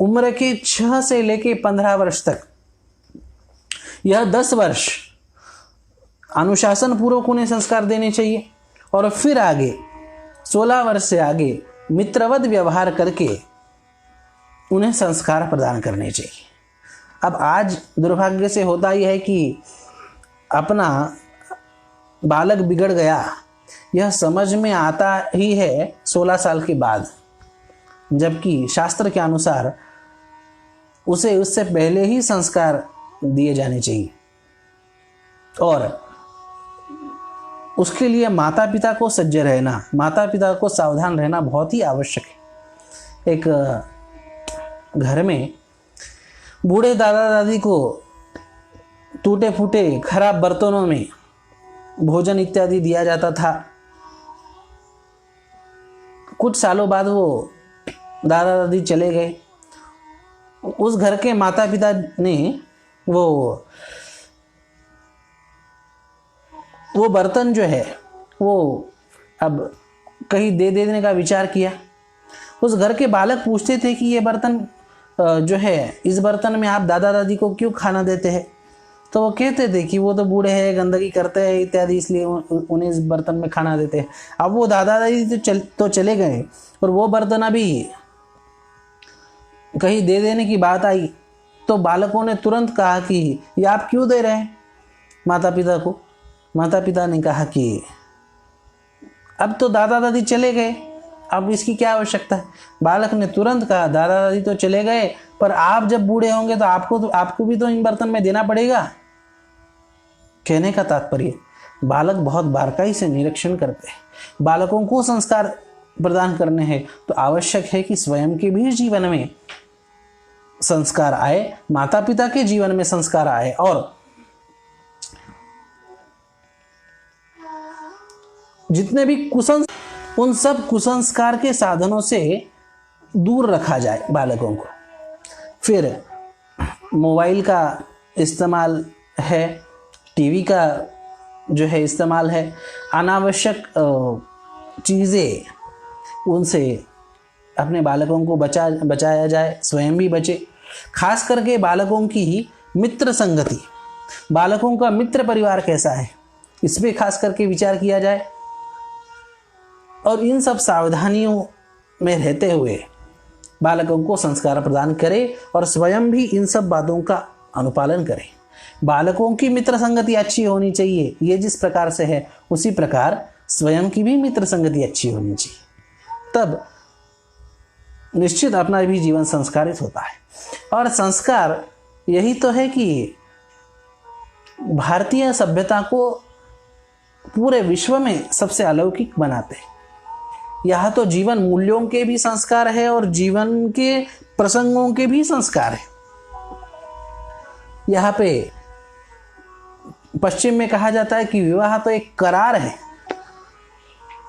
उम्र के 6 से लेके 15 वर्ष तक, यह 10 वर्ष अनुशासन पूर्वक उन्हें संस्कार देने चाहिए, और फिर आगे 16 वर्ष से आगे मित्रवत व्यवहार करके उन्हें संस्कार प्रदान करने चाहिए। अब आज दुर्भाग्य से होता यह है कि अपना बालक बिगड़ गया, यह समझ में आता ही है 16 साल के बाद, जबकि शास्त्र के अनुसार उसे उससे पहले ही संस्कार दिए जाने चाहिए। और उसके लिए माता पिता को सज्ज रहना, माता पिता को सावधान रहना बहुत ही आवश्यक है। एक घर में बूढ़े दादा दादी को टूटे फूटे खराब बर्तनों में भोजन इत्यादि दिया जाता था। कुछ सालों बाद वो दादा दादी चले गए। उस घर के माता पिता ने वो बर्तन जो है वो अब कहीं दे देने का विचार किया। उस घर के बालक पूछते थे कि ये बर्तन जो है, इस बर्तन में आप दादा दादी को क्यों खाना देते हैं? तो वो कहते थे कि वो तो बूढ़े हैं, गंदगी करते हैं इत्यादि, इसलिए उन्हें इस बर्तन में खाना देते हैं। अब वो दादा दादी तो चले गए और वो बर्तन अभी कहीं दे देने की बात आई तो बालकों ने तुरंत कहा कि ये आप क्यों दे रहे हैं माता पिता को। माता पिता ने कहा कि अब तो दादा दादी चले गए, अब इसकी क्या आवश्यकता है। बालक ने तुरंत कहा, दादा दादी तो चले गए, पर आप जब बूढ़े होंगे तो आपको भी तो इन बर्तन में देना पड़ेगा। कहने का तात्पर्य, बालक बहुत बारीकाई से निरीक्षण करते हैं। बालकों को संस्कार प्रदान करने हैं तो आवश्यक है कि स्वयं के भी जीवन में संस्कार आए, माता पिता के जीवन में संस्कार आए, और जितने भी उन सब कुसंस्कार के साधनों से दूर रखा जाए बालकों को। फिर मोबाइल का इस्तेमाल है, टीवी का जो है इस्तेमाल है, अनावश्यक चीज़ें उनसे अपने बालकों को बचाया जाए, स्वयं भी बचे। खास करके बालकों की मित्र संगति, बालकों का मित्र परिवार कैसा है, इस पे खास करके विचार किया जाए और इन सब सावधानियों में रहते हुए बालकों को संस्कार प्रदान करे और स्वयं भी इन सब बातों का अनुपालन करे। बालकों की मित्र संगति अच्छी होनी चाहिए, ये जिस प्रकार से है उसी प्रकार स्वयं की भी मित्र संगति अच्छी होनी चाहिए, तब निश्चित अपना भी जीवन संस्कारित होता है। और संस्कार यही तो है कि भारतीय सभ्यता को पूरे विश्व में सबसे अलौकिक बनाते हैं। यहाँ तो जीवन मूल्यों के भी संस्कार है और जीवन के प्रसंगों के भी संस्कार है। यहाँ पे पश्चिम में कहा जाता है कि विवाह तो एक करार है।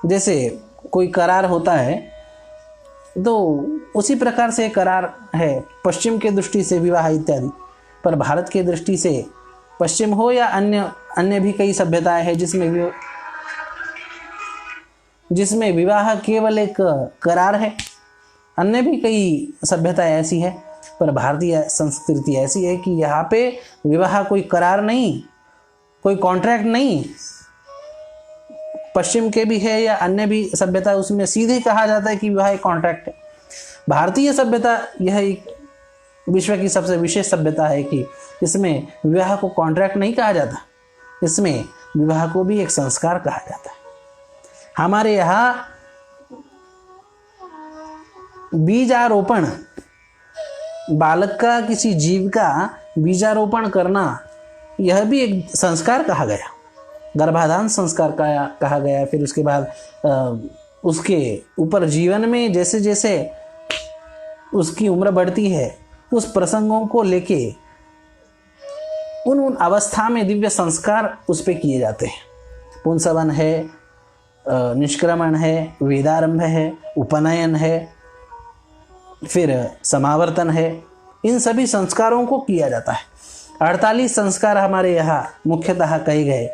जैसे कोई करार होता है तो उसी प्रकार से करार है पश्चिम के दृष्टि से विवाह इत्यादि। पर भारत के दृष्टि से पश्चिम हो या अन्य भी कई सभ्यताएं हैं जिसमें विवाह केवल एक करार है। अन्य भी कई सभ्यताएं ऐसी है, पर भारतीय संस्कृति ऐसी है कि यहाँ पे विवाह कोई करार नहीं, कोई कॉन्ट्रैक्ट नहीं। पश्चिम के भी है या अन्य भी सभ्यता, उसमें सीधे कहा जाता है कि विवाह एक कॉन्ट्रैक्ट है। भारतीय सभ्यता यह एक विश्व की सबसे विशेष सभ्यता है कि इसमें विवाह को कॉन्ट्रैक्ट नहीं कहा जाता, इसमें विवाह को भी एक संस्कार कहा जाता है। हमारे यहाँ बीजारोपण, बालक का किसी जीव का बीजारोपण करना, यह भी एक संस्कार कहा गया, गर्भाधान संस्कार कहा गया। फिर उसके बाद उसके ऊपर जीवन में जैसे जैसे उसकी उम्र बढ़ती है, उस प्रसंगों को लेके उन अवस्था में दिव्य संस्कार उस पे किए जाते हैं। पुंसवन है, निष्क्रमण है, वेदारंभ है, उपनयन है, फिर समावर्तन है, इन सभी संस्कारों को किया जाता है। 48 संस्कार हमारे यहाँ मुख्यतः कहे गए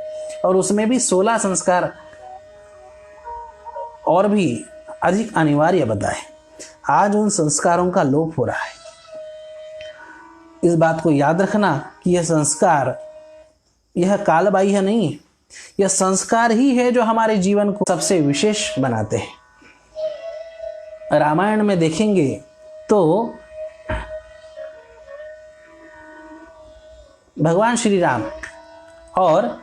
और उसमें भी 16 संस्कार और भी अधिक अनिवार्य बताए। आज उन संस्कारों का लोप हो रहा है। इस बात को याद रखना कि यह संस्कार, यह कालबाह्य नहीं है, यह संस्कार ही है जो हमारे जीवन को सबसे विशेष बनाते हैं। रामायण में देखेंगे तो भगवान श्री राम और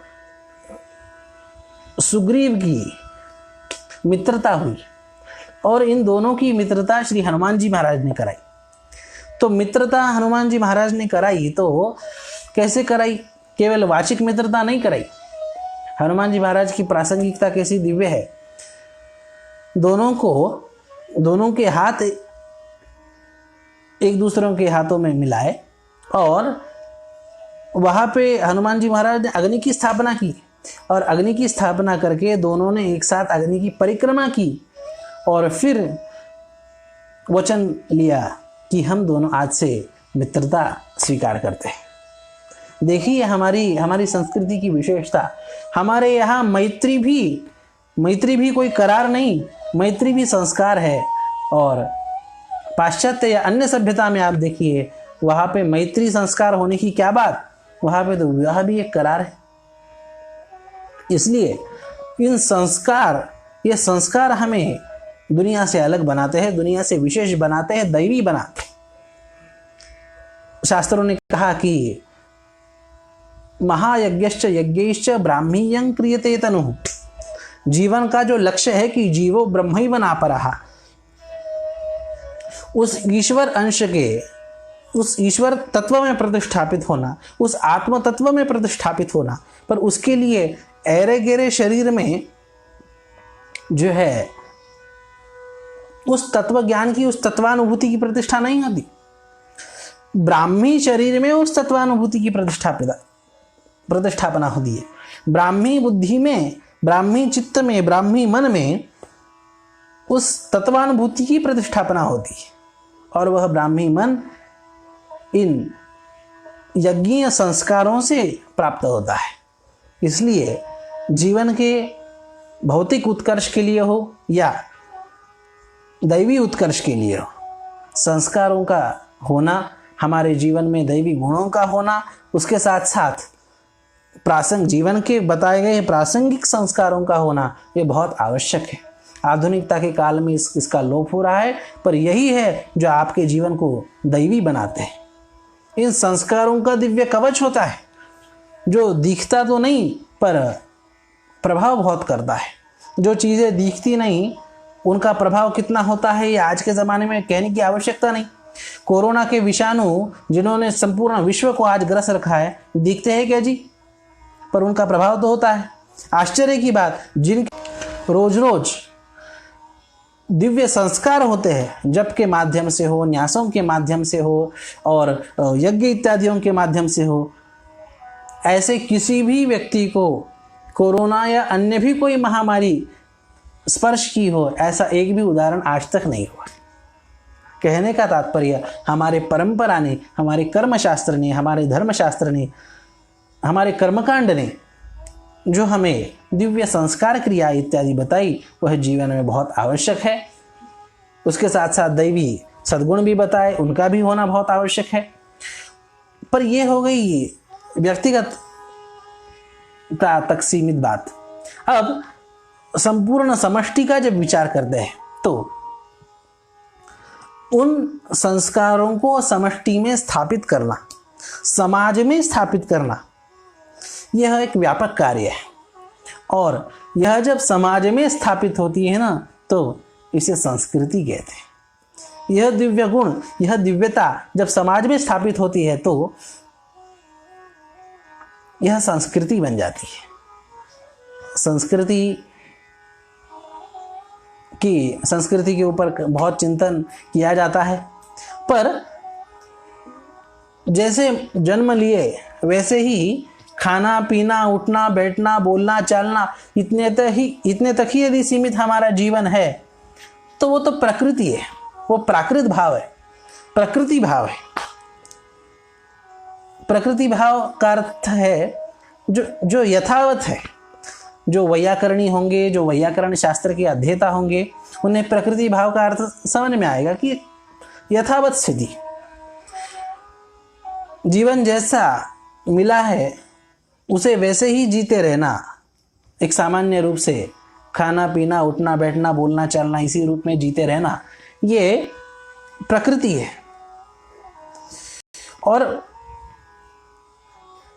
सुग्रीव की मित्रता हुई और इन दोनों की मित्रता श्री हनुमान जी महाराज ने कराई। तो मित्रता हनुमान जी महाराज ने कराई तो कैसे कराई? केवल वाचिक मित्रता नहीं कराई। हनुमान जी महाराज की प्रासंगिकता कैसी दिव्य है। दोनों के हाथ एक दूसरों के हाथों में मिलाए और वहाँ पे हनुमान जी महाराज ने अग्नि की स्थापना की और अग्नि की स्थापना करके दोनों ने एक साथ अग्नि की परिक्रमा की और फिर वचन लिया कि हम दोनों आज से मित्रता स्वीकार करते हैं। देखिए हमारी संस्कृति की विशेषता। हमारे यहाँ मैत्री भी कोई करार नहीं, मैत्री भी संस्कार है। और पाश्चात्य या अन्य सभ्यता में आप देखिए, वहाँ पे मैत्री संस्कार होने की क्या बात, वहाँ पे तो विवाह भी एक करार है। इसलिए ये संस्कार हमें दुनिया से अलग बनाते हैं, दुनिया से विशेष बनाते हैं, दैवी बनाते हैं। शास्त्रों ने कहा कि महायज्ञश्च यज्ञैश्च ब्राह्मीयं क्रियते तनुः। जीवन का जो लक्ष्य है कि जीवो ब्रह्मैव नापरः, उस ईश्वर अंश के, उस ईश्वर तत्व में प्रतिष्ठापित होना, उस आत्म तत्व में प्रतिष्ठापित होना। पर उसके लिए ऐरे गेरे शरीर में जो है उस तत्व ज्ञान की, उस तत्वानुभूति की प्रतिष्ठा नहीं होती। ब्राह्मी शरीर में उस तत्वानुभूति की प्रतिष्ठापना होती है। ब्राह्मी बुद्धि में, ब्राह्मी चित्त में, ब्राह्मी मन में उस तत्वानुभूति की प्रतिष्ठापना होती है और वह ब्राह्मी मन इन यज्ञीय संस्कारों से प्राप्त होता है। इसलिए जीवन के भौतिक उत्कर्ष के लिए हो या दैवी उत्कर्ष के लिए हो। संस्कारों का होना, हमारे जीवन में दैवी गुणों का होना, उसके साथ साथ जीवन के बताए गए प्रासंगिक संस्कारों का होना, ये बहुत आवश्यक है। आधुनिकता के काल में इसका लोप हो रहा है, पर यही है जो आपके जीवन को दैवी बनाते हैं। इन संस्कारों का दिव्य कवच होता है, जो दिखता तो नहीं पर प्रभाव बहुत करता है। जो चीज़ें दिखती नहीं उनका प्रभाव कितना होता है ये आज के ज़माने में कहने की आवश्यकता नहीं। कोरोना के विषाणु जिन्होंने संपूर्ण विश्व को आज ग्रस रखा है, दिखते हैं क्या जी? पर उनका प्रभाव तो होता है। आश्चर्य की बात, जिनके रोज रोज दिव्य संस्कार होते हैं, जप के माध्यम से हो, न्यासों के माध्यम से हो और यज्ञ इत्यादियों के माध्यम से हो, ऐसे किसी भी व्यक्ति को कोरोना या अन्य भी कोई महामारी स्पर्श की हो, ऐसा एक भी उदाहरण आज तक नहीं हुआ। कहने का तात्पर्य, हमारे परंपरा ने, हमारे कर्मशास्त्र ने, हमारे धर्मशास्त्र ने, हमारे कर्मकांड ने जो हमें दिव्य संस्कार क्रिया इत्यादि बताई, वह जीवन में बहुत आवश्यक है। उसके साथ साथ दैवी सद्गुण भी बताए, उनका भी होना बहुत आवश्यक है। पर यह हो गई व्यक्तिगत तक सीमित बात। अब संपूर्ण समष्टि का जब विचार करते हैं तो उन संस्कारों को समष्टि में स्थापित करना, समाज में स्थापित करना, यह एक व्यापक कार्य है। और यह जब समाज में स्थापित होती है ना, तो इसे संस्कृति कहते हैं। यह दिव्य गुण, यह दिव्यता जब समाज में स्थापित होती है तो यह संस्कृति बन जाती है। संस्कृति के ऊपर बहुत चिंतन किया जाता है, पर जैसे जन्म लिए वैसे ही खाना पीना, उठना बैठना, बोलना चालना, इतने तक ही यदि सीमित हमारा जीवन है तो वो तो प्रकृति है, वो प्राकृत भाव है, प्रकृति भाव है। प्रकृति भाव का अर्थ है जो यथावत है। जो वैयाकरणी होंगे, जो वैयाकरण शास्त्र के अध्येता होंगे, उन्हें प्रकृति भाव का अर्थ समझ में आएगा कि यथावत स्थिति, जीवन जैसा मिला है उसे वैसे ही जीते रहना, एक सामान्य रूप से खाना पीना, उठना बैठना, बोलना चालना, इसी रूप में जीते रहना, ये प्रकृति है। और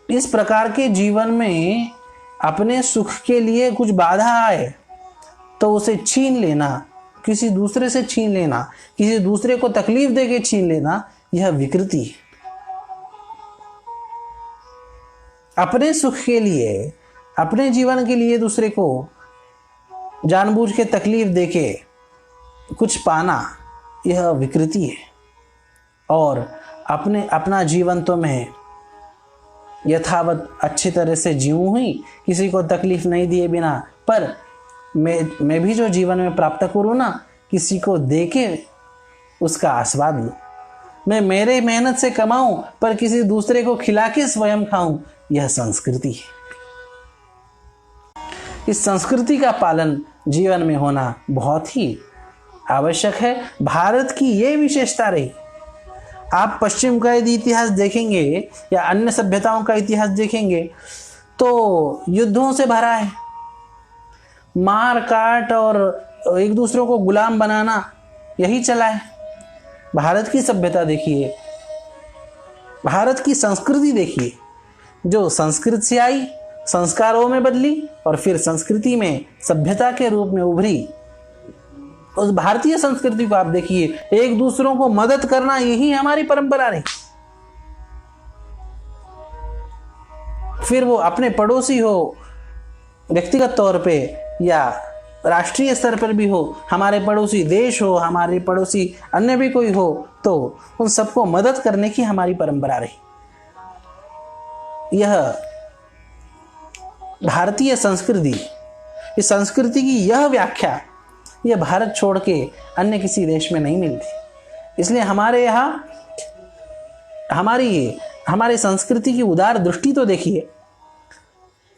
इस प्रकार के जीवन में अपने सुख के लिए कुछ बाधा आए तो उसे छीन लेना, किसी दूसरे से छीन लेना, किसी दूसरे को तकलीफ देके छीन लेना, यह विकृति है। अपने सुख के लिए, अपने जीवन के लिए दूसरे को जानबूझ के तकलीफ देके कुछ पाना, यह विकृति है। और अपना जीवन तो मैं यथावत अच्छी तरह से जीऊँ हुई, किसी को तकलीफ नहीं दिए बिना, पर मैं भी जो जीवन में प्राप्त करूँ ना, किसी को देके उसका आस्वाद लूँ। मैं मेरे मेहनत से कमाऊँ पर किसी दूसरे को खिला के स्वयं खाऊं, यह संस्कृति है। इस संस्कृति का पालन जीवन में होना बहुत ही आवश्यक है। भारत की ये विशेषता रही। आप पश्चिम का यदि इतिहास देखेंगे या अन्य सभ्यताओं का इतिहास देखेंगे तो युद्धों से भरा है, मार काट और एक दूसरों को गुलाम बनाना, यही चला है। भारत की सभ्यता देखिए, भारत की संस्कृति देखिए, जो संस्कृत से आई, संस्कारों में बदली और फिर संस्कृति में सभ्यता के रूप में उभरी। उस भारतीय संस्कृति को आप देखिए, एक दूसरों को मदद करना, यही हमारी परंपरा रही। फिर वो अपने पड़ोसी हो, व्यक्तिगत तौर पे या राष्ट्रीय स्तर पर भी हो, हमारे पड़ोसी देश हो, हमारे पड़ोसी अन्य भी कोई हो, तो उन सबको मदद करने की हमारी परंपरा रही। यह भारतीय संस्कृति, इस संस्कृति की यह व्याख्या, यह भारत छोड़ के अन्य किसी देश में नहीं मिलती। इसलिए हमारे यहाँ हमारे संस्कृति की उदार दृष्टि तो देखिए।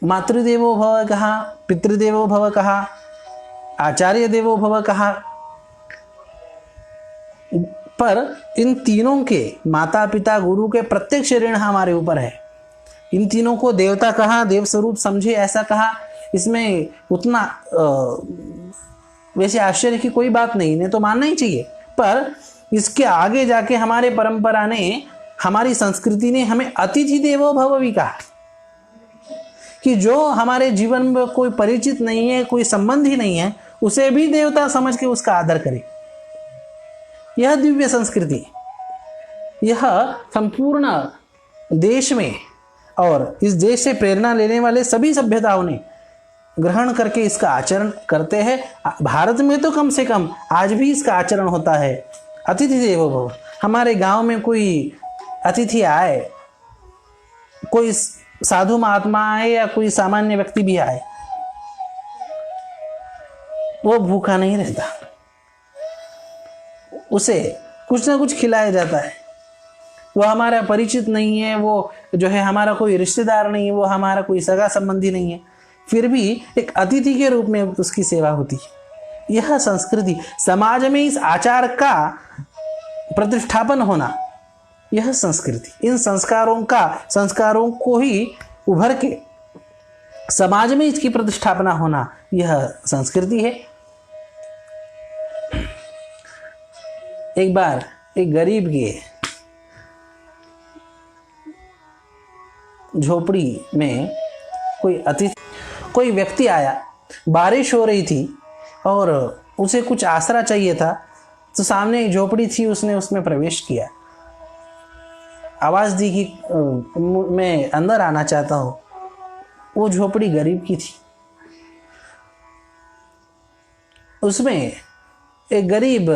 मातृदेवो भव कहा, पितृदेवो भव कहा, आचार्य देवो भव कहा, पर इन तीनों के माता पिता गुरु के प्रत्यक्ष ऋण हमारे ऊपर है। इन तीनों को देवता कहा, देव स्वरूप समझे, ऐसा कहा, इसमें उतना वैसे आश्चर्य की कोई बात नहीं, इन्हें तो मानना ही चाहिए। पर इसके आगे जाके हमारे परंपरा ने, हमारी संस्कृति ने हमें अतिथि देवो भव भी कहा कि जो हमारे जीवन में कोई परिचित नहीं है, कोई संबंध ही नहीं है, उसे भी देवता समझ के उसका आदर करे। यह दिव्य संस्कृति, यह संपूर्ण देश में और इस देश से प्रेरणा लेने वाले सभी सभ्यताओं ने ग्रहण करके इसका आचरण करते हैं। भारत में तो कम से कम आज भी इसका आचरण होता है। अतिथि देवो भव। हमारे गांव में कोई अतिथि आए, कोई साधु महात्मा आए या कोई सामान्य व्यक्ति भी आए, वो भूखा नहीं रहता, उसे कुछ ना कुछ खिलाया जाता है। वो हमारा परिचित नहीं है, वो जो है हमारा कोई रिश्तेदार नहीं है, वो हमारा कोई सगा संबंधी नहीं है, फिर भी एक अतिथि के रूप में उसकी सेवा होती है। यह संस्कृति, समाज में इस आचार का प्रतिष्ठापन होना, यह संस्कृति, इन संस्कारों को ही उभर के समाज में इसकी प्रतिष्ठापना होना, यह संस्कृति है। एक बार एक गरीब के झोपड़ी में कोई व्यक्ति आया। बारिश हो रही थी और उसे कुछ आसरा चाहिए था, तो सामने एक झोपड़ी थी, उसने उसमें प्रवेश किया। आवाज दी कि मैं अंदर आना चाहता हूं। वो झोपड़ी गरीब की थी, उसमें एक गरीब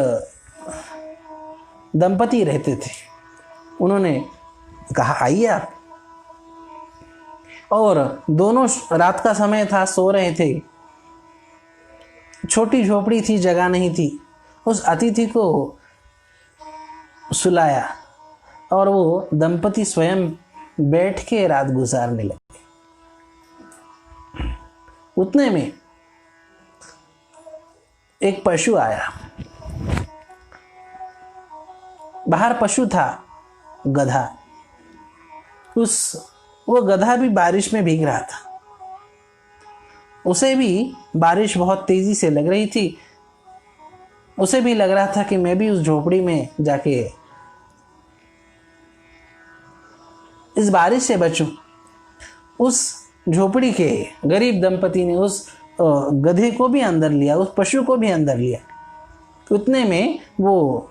दंपति रहते थे। उन्होंने कहा आइए आप, और दोनों रात का समय था, सो रहे थे। छोटी झोपड़ी थी, जगह नहीं थी। उस अतिथि को सुलाया और वो दंपति स्वयं बैठ के रात गुजारने लगे। उतने में एक पशु आया। बाहर पशु था, गधा। वो गधा भी बारिश में भीग रहा था। उसे भी बारिश बहुत तेजी से लग रही थी। उसे भी लग रहा था कि मैं भी उस झोपड़ी में जाके इस बारिश से बचूं। उस झोपड़ी के गरीब दंपति ने उस गधे को भी अंदर लिया, उस पशु को भी अंदर लिया। उतने में वो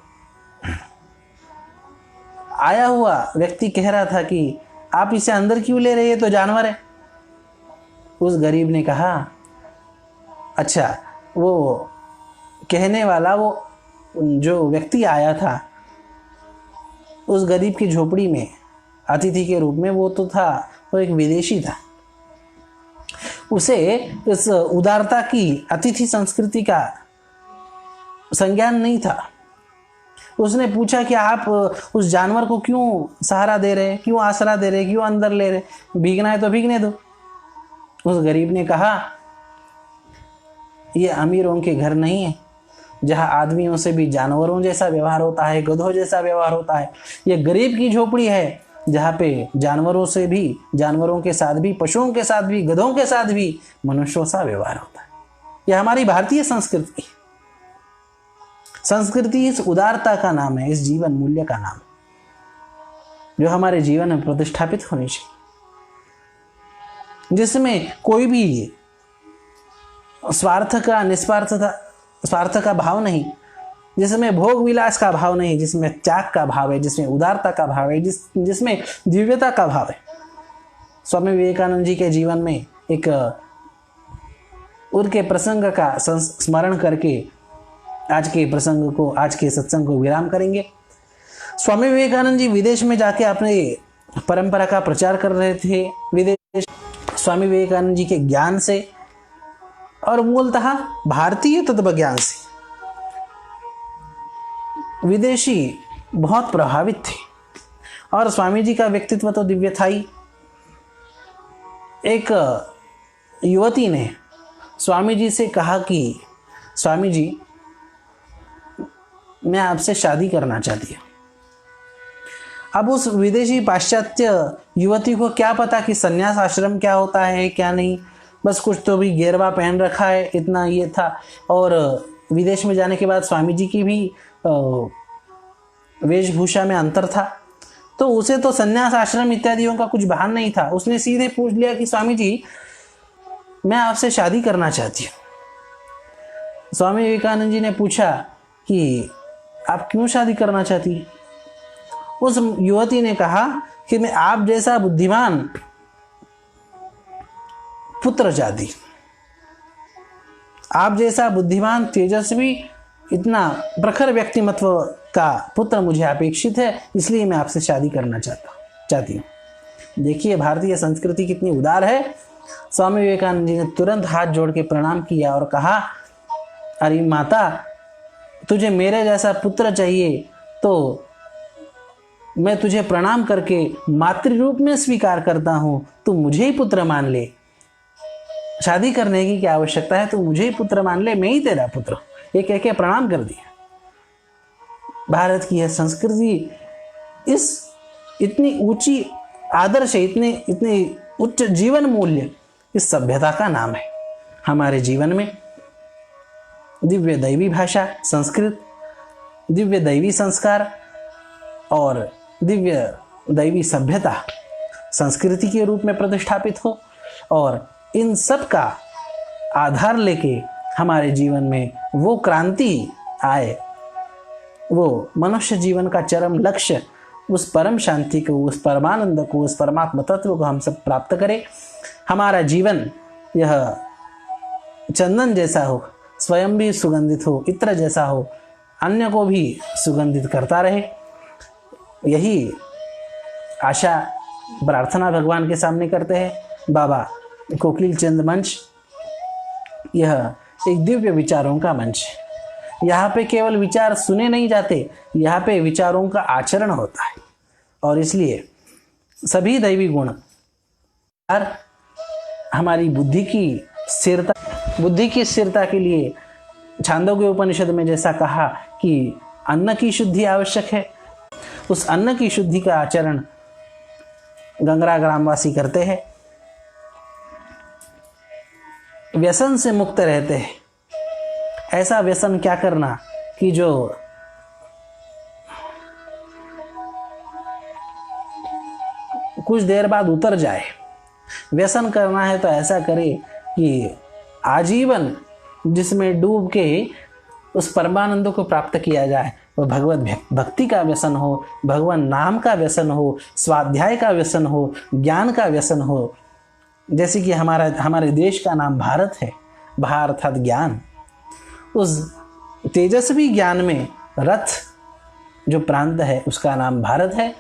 आया हुआ व्यक्ति कह रहा था कि आप इसे अंदर क्यों ले रहे हैं, तो जानवर है। उस गरीब ने कहा, अच्छा, वो कहने वाला, वो जो व्यक्ति आया था उस गरीब की झोपड़ी में अतिथि के रूप में, वो तो था, वो एक विदेशी था। उसे इस उदारता की, अतिथि संस्कृति का संज्ञान नहीं था। उसने पूछा कि आप उस जानवर को क्यों सहारा दे रहे, क्यों आसरा दे रहे, क्यों अंदर ले रहे, भीगना है तो भीगने दो। उस गरीब ने कहा, ये अमीरों के घर नहीं है जहां आदमियों से भी जानवरों जैसा व्यवहार होता है, गधों जैसा व्यवहार होता है। ये गरीब की झोपड़ी है जहाँ पे जानवरों से भी, जानवरों के साथ भी, पशुओं के साथ भी, गधों के साथ भी मनुष्यों सा व्यवहार होता है। यह हमारी भारतीय संस्कृति। संस्कृति इस उदारता का नाम है, इस जीवन मूल्य का नाम, जो हमारे जीवन में प्रतिष्ठापित होनी चाहिए, जिसमें कोई भी स्वार्थ का भाव नहीं, जिसमें भोग विलास का भाव नहीं, जिसमें त्याग का भाव है, जिसमें उदारता का भाव है, जिसमें दिव्यता का भाव है। स्वामी विवेकानंद जी के जीवन में एक उनके प्रसंग का स्मरण करके आज के प्रसंग को, आज के सत्संग को विराम करेंगे। स्वामी विवेकानंद जी विदेश में जाके अपने परंपरा का प्रचार कर रहे थे। विदेश स्वामी विवेकानंद जी के ज्ञान से और मूलतः भारतीय तत्व ज्ञान से विदेशी बहुत प्रभावित थे, और स्वामी जी का व्यक्तित्व तो दिव्य था ही। एक युवती ने स्वामी जी से कहा कि स्वामी जी, मैं आपसे शादी करना चाहती हूँ। अब उस विदेशी पाश्चात्य युवती को क्या पता कि संन्यास आश्रम क्या होता है क्या नहीं, बस कुछ तो भी गेरवा पहन रखा है, इतना ये था। और विदेश में जाने के बाद स्वामी जी की भी वेशभूषा में अंतर था, तो उसे तो संन्यास आश्रम इत्यादियों का कुछ भान नहीं था। उसने सीधे पूछ लिया कि स्वामी जी, मैं आपसे शादी करना चाहती हूँ। स्वामी विवेकानंद जी ने पूछा कि आप क्यों शादी करना चाहती? उस युवती ने कहा कि मैं आप जैसा बुद्धिमान पुत्र चाहती, आप जैसा बुद्धिमान तेजस्वी इतना प्रखर व्यक्तिमत्व का पुत्र मुझे अपेक्षित है, इसलिए मैं आपसे शादी करना चाहती हूँ। देखिए भारतीय संस्कृति कितनी उदार है। स्वामी विवेकानंद जी ने तुरंत हाथ जोड़ के प्रणाम किया और कहा, अरे माता, तुझे मेरे जैसा पुत्र चाहिए तो मैं तुझे प्रणाम करके मातृ रूप में स्वीकार करता हूँ, तू मुझे ही पुत्र मान ले। शादी करने की क्या आवश्यकता है, तू मुझे ही पुत्र मान ले, मैं ही तेरा पुत्र। ये कह के प्रणाम कर दिया। भारत की यह संस्कृति इस इतनी ऊंची आदर्श, इतने उच्च जीवन मूल्य, इस सभ्यता का नाम है। हमारे जीवन में दिव्य दैवी भाषा संस्कृत, दिव्य दैवी संस्कार और दिव्य दैवी सभ्यता संस्कृति के रूप में प्रतिष्ठापित हो, और इन सब का आधार लेके हमारे जीवन में वो क्रांति आए, वो मनुष्य जीवन का चरम लक्ष्य, उस परम शांति को, उस परमानंद को, उस परमात्मा तत्व को हम सब प्राप्त करें। हमारा जीवन यह चंदन जैसा हो, स्वयं भी सुगंधित हो, इत्र जैसा हो, अन्य को भी सुगंधित करता रहे। यही आशा प्रार्थना भगवान के सामने करते हैं। बाबा कोकिल चंद मंच यह एक दिव्य विचारों का मंच है। यहाँ पे केवल विचार सुने नहीं जाते, यहाँ पे विचारों का आचरण होता है। और इसलिए सभी दैवी गुण और हमारी बुद्धि की स्थिरता के लिए छांदोग्य उपनिषद में जैसा कहा कि अन्न की शुद्धि आवश्यक है, उस अन्न की शुद्धि का आचरण गंगरा ग्रामवासी करते हैं। व्यसन से मुक्त रहते हैं। ऐसा व्यसन क्या करना कि जो कुछ देर बाद उतर जाए। व्यसन करना है तो ऐसा करे कि आजीवन जिसमें डूब के उस परमानंद को प्राप्त किया जाए। वह भगवत भक्ति का व्यसन हो, भगवान नाम का व्यसन हो, स्वाध्याय का व्यसन हो, ज्ञान का व्यसन हो। जैसे कि हमारे देश का नाम भारत है, भा अर्थात ज्ञान। उस तेजस्वी ज्ञान में रथ जो प्रांत है उसका नाम भारत है।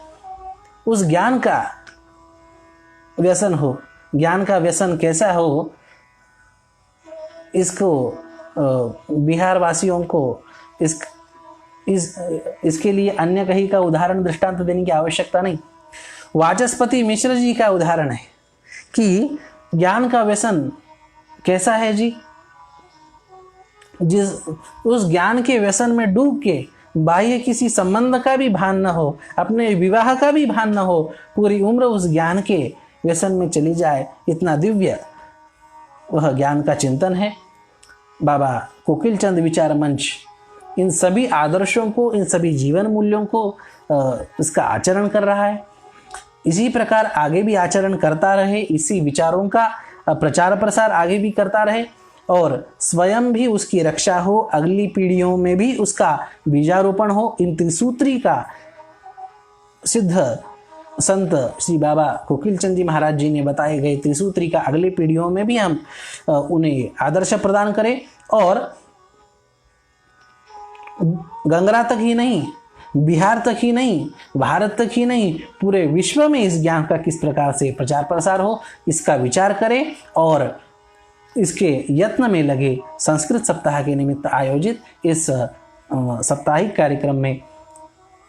उस ज्ञान का व्यसन हो। ज्ञान का व्यसन कैसा हो, इसको बिहार वासियों को इसके लिए अन्य कहीं का उदाहरण दृष्टांत देने की आवश्यकता नहीं। वाचस्पति मिश्र जी का उदाहरण है कि ज्ञान का व्यसन कैसा है जी। जिस उस ज्ञान के व्यसन में डूब के बाह्य किसी संबंध का भी भान न हो, अपने विवाह का भी भान न हो, पूरी उम्र उस ज्ञान के व्यसन में चली जाए, इतना दिव्य वह ज्ञान का चिंतन है। बाबा कोकिल चंद विचार मंच इन सभी आदर्शों को, इन सभी जीवन मूल्यों को इसका आचरण कर रहा है। इसी प्रकार आगे भी आचरण करता रहे, इसी विचारों का प्रचार प्रसार आगे भी करता रहे और स्वयं भी उसकी रक्षा हो, अगली पीढ़ियों में भी उसका बीजारोपण हो। इन त्रिसूत्री का सिद्ध संत श्री बाबा कोकिल चंद जी महाराज जी ने बताए गए त्रिसूत्री का अगली पीढ़ियों में भी हम उन्हें आदर्श प्रदान करें और गंगरा तक ही नहीं, बिहार तक ही नहीं, भारत तक ही नहीं, पूरे विश्व में इस ज्ञान का किस प्रकार से प्रचार प्रसार हो, इसका विचार करें और इसके यत्न में लगे। संस्कृत सप्ताह के निमित्त आयोजित इस साप्ताहिक कार्यक्रम में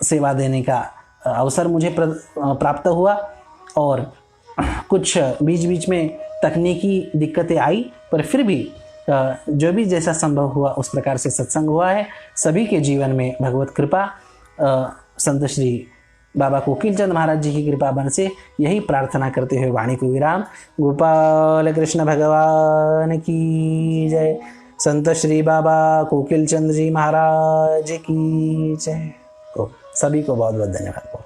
सेवा देने का अवसर मुझे प्राप्त हुआ और कुछ बीच बीच में तकनीकी दिक्कतें आई, पर फिर भी जो भी जैसा संभव हुआ उस प्रकार से सत्संग हुआ है। सभी के जीवन में भगवत कृपा संत श्री बाबा कोकिल चंद महाराज जी की कृपा बरसे, यही प्रार्थना करते हुए वाणी को विराम। गोपाल कृष्ण भगवान की जय। संत श्री बाबा कोकिल चंद जी महाराज की जय। सभी को बहुत बहुत धन्यवाद।